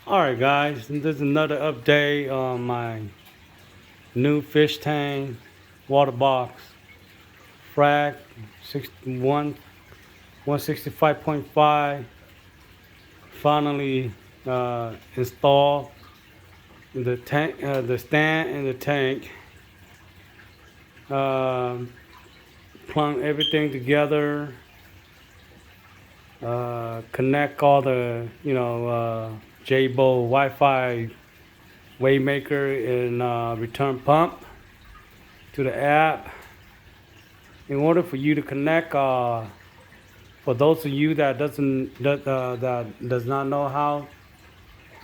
Alright guys, this is another update on my new fish tank water box frag 165.5 finally installed the tank, the stand in the tank. Plumb everything together, connect all the J-Bowl Wi-Fi Waymaker and return pump to the app. In order for you to connect, for those of you that does not know how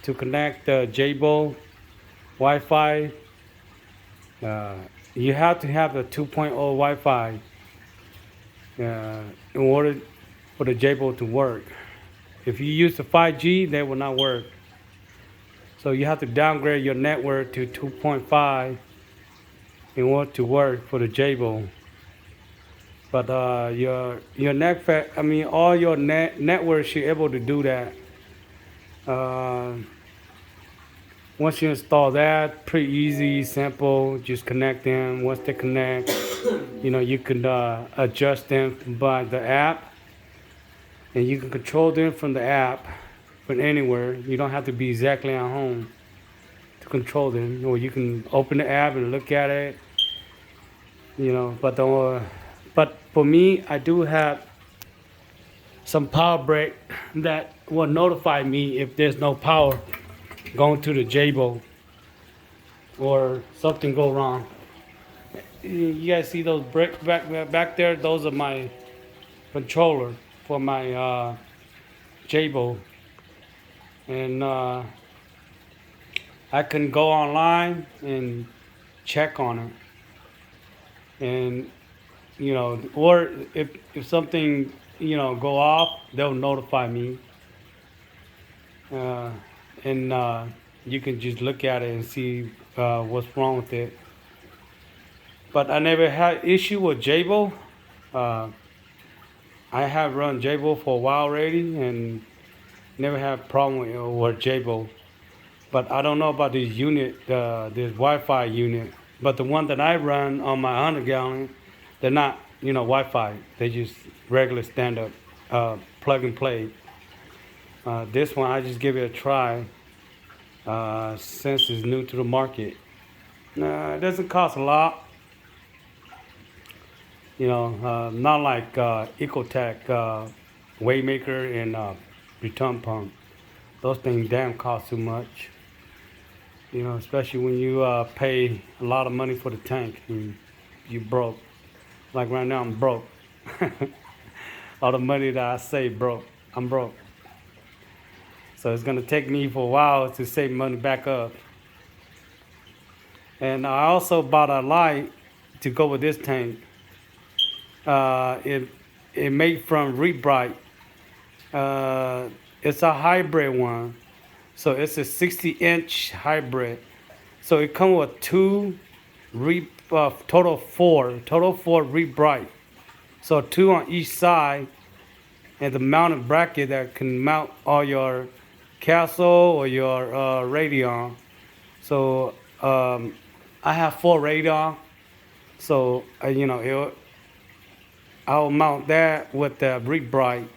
to connect the J-Bowl Wi-Fi, you have to have the 2.0 Wi-Fi in order for the J-Bowl to work. If you use the 5G, they will not work. So you have to downgrade your network to 2.5 in order to work for the J-Bowl. But all your networks should be able to do that. Once you install that, pretty easy, simple. Just connect them. Once they connect, you can adjust them by the app, and you can control them from the app from anywhere. You don't have to be exactly at home to control them. Or you can open the app and look at it. But for me, I do have some power break that will notify me if there's no power going to the J-Bowl or something go wrong. You guys see those bricks back there? Those are my controller for my J-Bowl. And I can go online and check on it. And or if something go off, they'll notify me, and you can just look at it and see what's wrong with it. But I never had issue with J-Bowl. I have run J-Bowl for a while already and never had problem with J-Bowl. But I don't know about this unit, this Wi-Fi unit. But the one that I run on my 100-gallon, they're not, Wi-Fi. They just regular stand-up, plug and play. This one, I just give it a try since it's new to the market. It doesn't cost a lot. Not like Ecotech, Waymaker, and return pump. Those things damn cost too much. Especially when you pay a lot of money for the tank and you broke. Like right now, I'm broke. All the money that I save broke. I'm broke. So it's gonna take me for a while to save money back up. And I also bought a light to go with this tank. It made from Rebright. It's a hybrid one. So it's a 60-inch hybrid. So it comes with total four Rebright. So two on each side, and the mounting bracket that can mount all your castle or your radio. So I have 4 radio. So I'll mount that with the Rebright.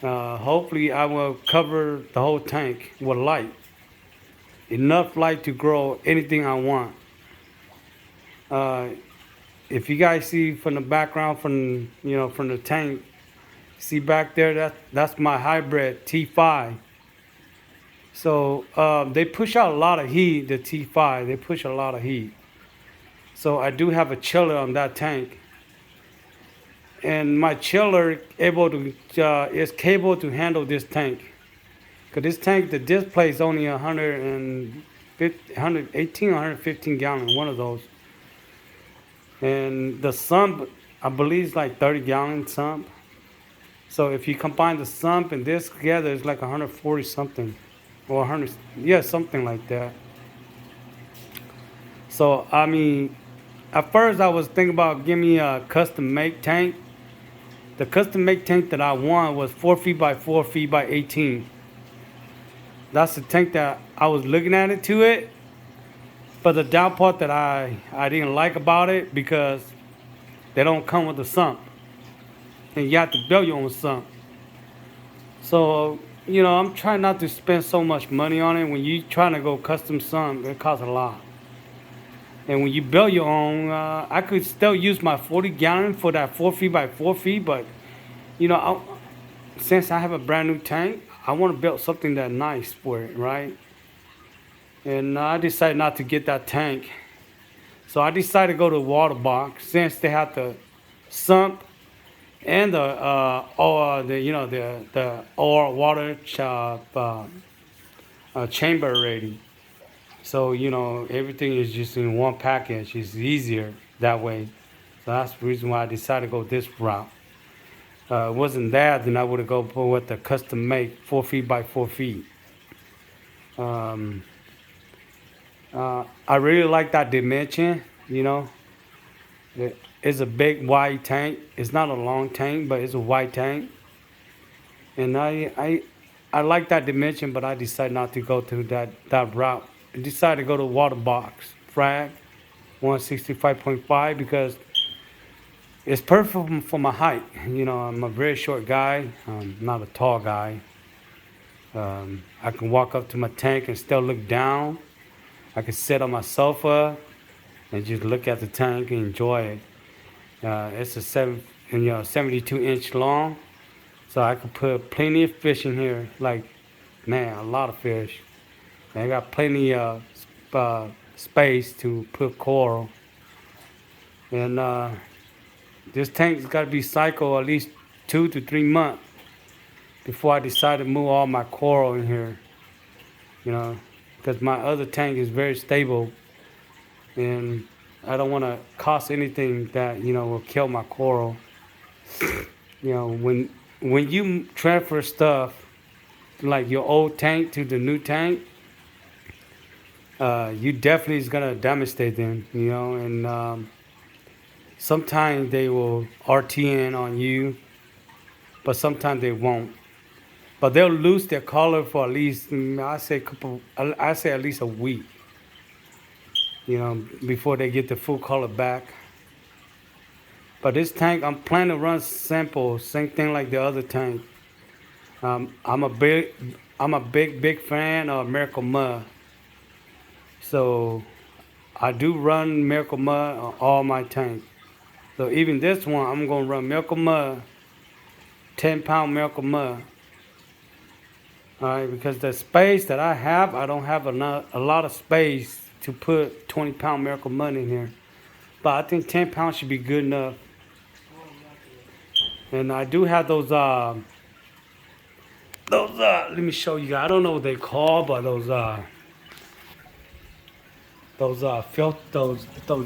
Hopefully I will cover the whole tank with light. Enough light to grow anything I want. If you guys see from the background from the tank, see back there, that's my hybrid T5. So they push out a lot of heat, the T5. They push a lot of heat. So I do have a chiller on that tank. And my chiller is capable to handle this tank. Cause this tank, the display is only 118, 115 gallon, one of those. And the sump, I believe, is like 30 gallon sump. So if you combine the sump and this together, it's like 140 something, or 100, something like that. So at first I was thinking about giving me a custom made tank. The custom made tank that I want was 4 feet by 4 feet by 18. That's the tank that I was looking at it to it. But the down part that I didn't like about it because they don't come with a sump, and you have to build your own sump. So I'm trying not to spend so much money on it. When you trying to go custom sump, it costs a lot. And when you build your own, I could still use my 40-gallon for that 4 feet by 4 feet, but you know, since I have a brand new tank, I want to build something that nice for it, right? And I decided not to get that tank. So I decided to go to waterbox since they have the sump and or the or water chamber already. So everything is just in one package. It's easier that way. So that's the reason why I decided to go this route. It wasn't that, then I would have go for what the custom make 4 feet by 4 feet. Um, I really like that dimension. It's a big wide tank. It's not a long tank, but it's a wide tank. And I like that dimension, but I decided not to go to that route. I decided to go to water box frag 165.5 because it's perfect for my height. I'm a very short guy. I'm not a tall guy. I can walk up to my tank and still look down. I can sit on my sofa and just look at the tank and enjoy it. It's a 72-inch long, so I could put plenty of fish in here. Like, man, a lot of fish. And I got plenty of space to put coral. And this tank's got to be cycled at least 2 to 3 months before I decide to move all my coral in here. Because my other tank is very stable, and I don't want to cost anything that will kill my coral. When you transfer stuff like your old tank to the new tank, you definitely is gonna devastate them. And sometimes they will RTN on you, but sometimes they won't. But they'll lose their color for at least I say at least a week. Before they get the full color back. But this tank, I'm planning to run simple, same thing like the other tank. I'm a big fan of Miracle Mud. So I do run Miracle Mud on all my tanks. So even this one, I'm gonna run Miracle Mud, 10-pound Miracle Mud. All right, because the space that I have, I don't have a lot of space to put 20-pound Miracle Mud in here. But I think 10 pounds should be good enough. And I do have those let me show you guys. I don't know what they call, but those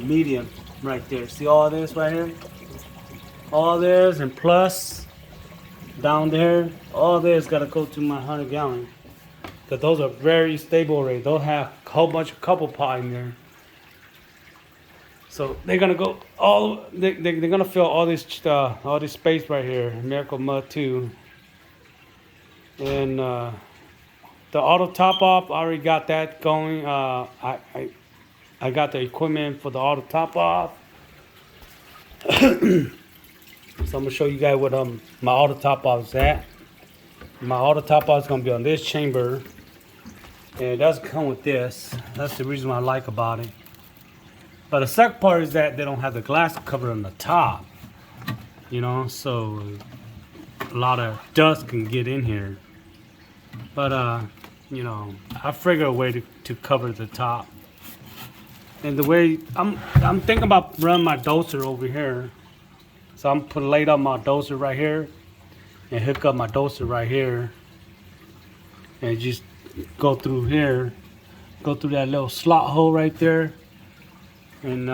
medium right there. See all this right here? All this and plus down there, all this gotta go to my 100-gallon. Cause those are very stable already. They'll have a whole bunch of couple pot in there. So they're gonna go they're gonna fill all this space right here. Miracle Mud 2. And the auto top off, I already got that going. I got the equipment for the auto top off. So I'm gonna show you guys what my auto top off is at. My auto top off is gonna be on this chamber, and it doesn't come with this. That's the reason what I like about it. But the second part is that they don't have the glass cover on the top, so a lot of dust can get in here. But I figure a way to cover the top. And the way I'm thinking about running my doser over here. So I'm putting laid up my doser right here and hook up my doser right here and just go through here, go through that little slot hole right there, and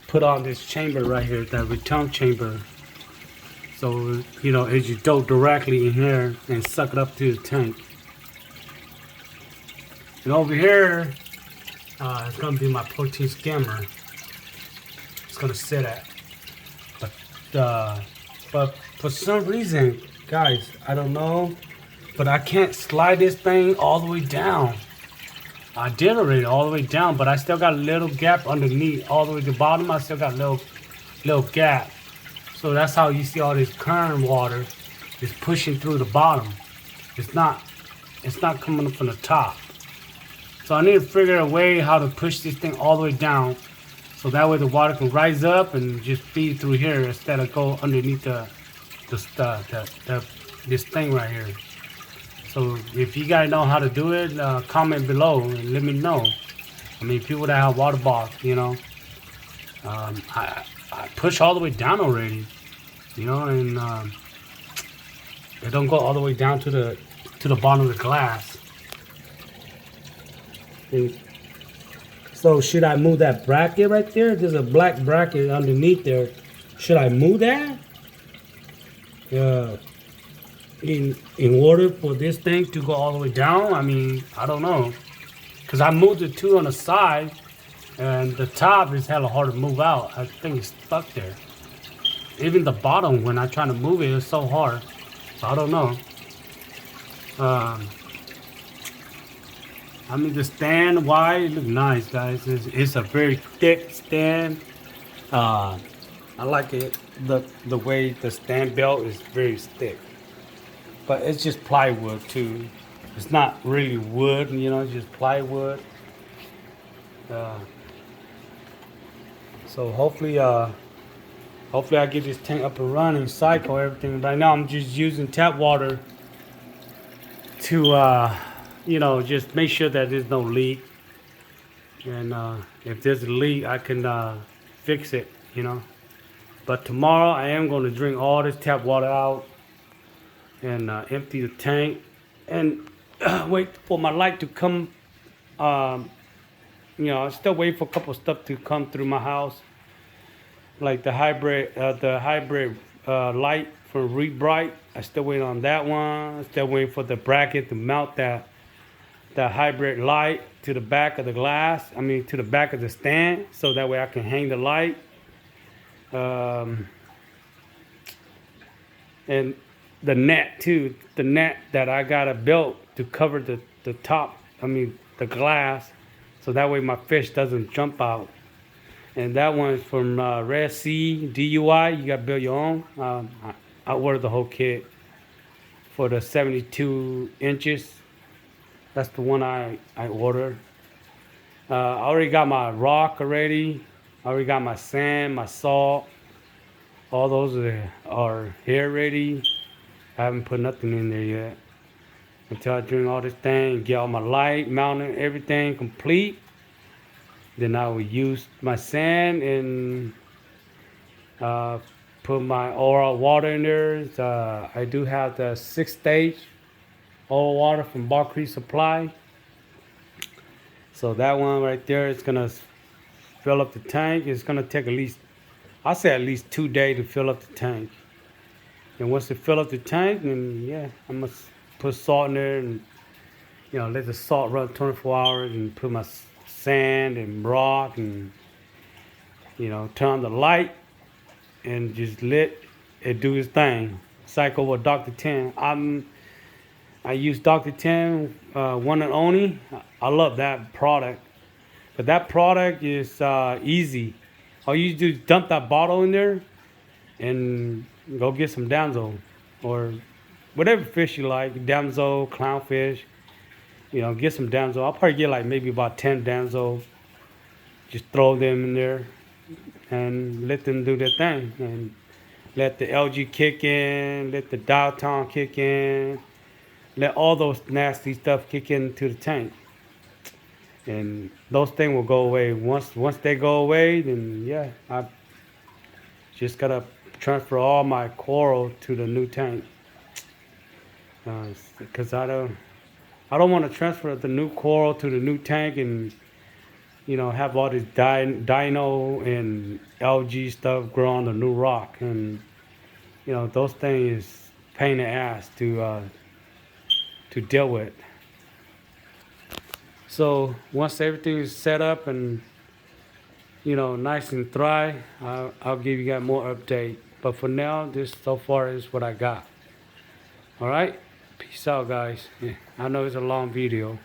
put on this chamber right here, that return chamber. So as you go directly in here and suck it up to the tank. And over here, it's gonna be my protein skimmer. It's gonna sit at. But for some reason, guys, I don't know. but I can't slide this thing all the way down. I did already all the way down, but I still got a little gap underneath. All the way to the bottom, I still got a little gap. So that's how you see all this current water is pushing through the bottom. It's not coming up from the top. So I need to figure a way how to push this thing all the way down, so that way the water can rise up and just feed through here instead of go underneath this thing right here. So if you guys know how to do it, comment below and let me know. I mean, people that have water box, you know, I push all the way down already, you know, and it don't go all the way down to the bottom of the glass. And so should I move that bracket right there? There's a black bracket underneath there. Should I move that? In order for this thing to go all the way down? I mean, I don't know, because I moved the two on the side and the top is hella hard to move out. I think it's stuck there. Even the bottom, when I try to move it, it's so hard. So I don't know. I mean, the stand wide, it looks nice, guys. It's a very thick stand. I like it, the way the stand belt is very thick. But it's just plywood too. It's not really wood, you know, it's just plywood. So hopefully I get this tank up and running, cycle everything. Right now I'm just using tap water to you know, just make sure that there's no leak. And if there's a leak, I can fix it, you know. But tomorrow I am going to drink all this tap water out and empty the tank and wait for my light to come. You know, I still wait for a couple of stuff to come through my house, like the hybrid light from Read Bright. I still wait on that one. I still waiting for the bracket to mount that hybrid light to the back of the glass. I mean, to the back of the stand, so that way I can hang the light. And the net too, the net that I got built to cover the top, I mean the glass, so that way my fish doesn't jump out. And that one is from Red Sea DUI. You got to build your own. I ordered the whole kit for the 72 inches. That's the one I ordered. I already got my rock already. I already got my sand, my salt. All those are here ready. I haven't put nothing in there yet. Until I drink all this thing, get all my light, mounting, everything complete. Then I will use my sand and put my oil water in there. I do have the 6-stage oil water from Bar Creek Supply. So that one right there is gonna fill up the tank. It's gonna take at least 2 days to fill up the tank. And once it fill up the tank, then yeah, I must put salt in there and, you know, let the salt run 24 hours and put my sand and rock and, you know, turn on the light and just let it do its thing. Cycle with Dr. 10. I use Dr. 10, one and only. I love that product. But that product is easy. All you do is dump that bottle in there and go get some damsel or whatever fish you like, damsel, clownfish. You know, get some damsel. I'll probably get like maybe about 10 damsel. Just throw them in there and let them do their thing. And let the LG kick in, let the diatom kick in, let all those nasty stuff kick into the tank. And those things will go away. Once they go away, then yeah, I just gotta transfer all my coral to the new tank. Because I don't want to transfer the new coral to the new tank and, you know, have all this dino and algae stuff grow on the new rock. And, you know, those things is pain in the ass to deal with. So once everything is set up and, you know, nice and dry, I'll give you guys more update. But for now, this so far is what I got. All right. Peace out, guys. Yeah, I know it's a long video.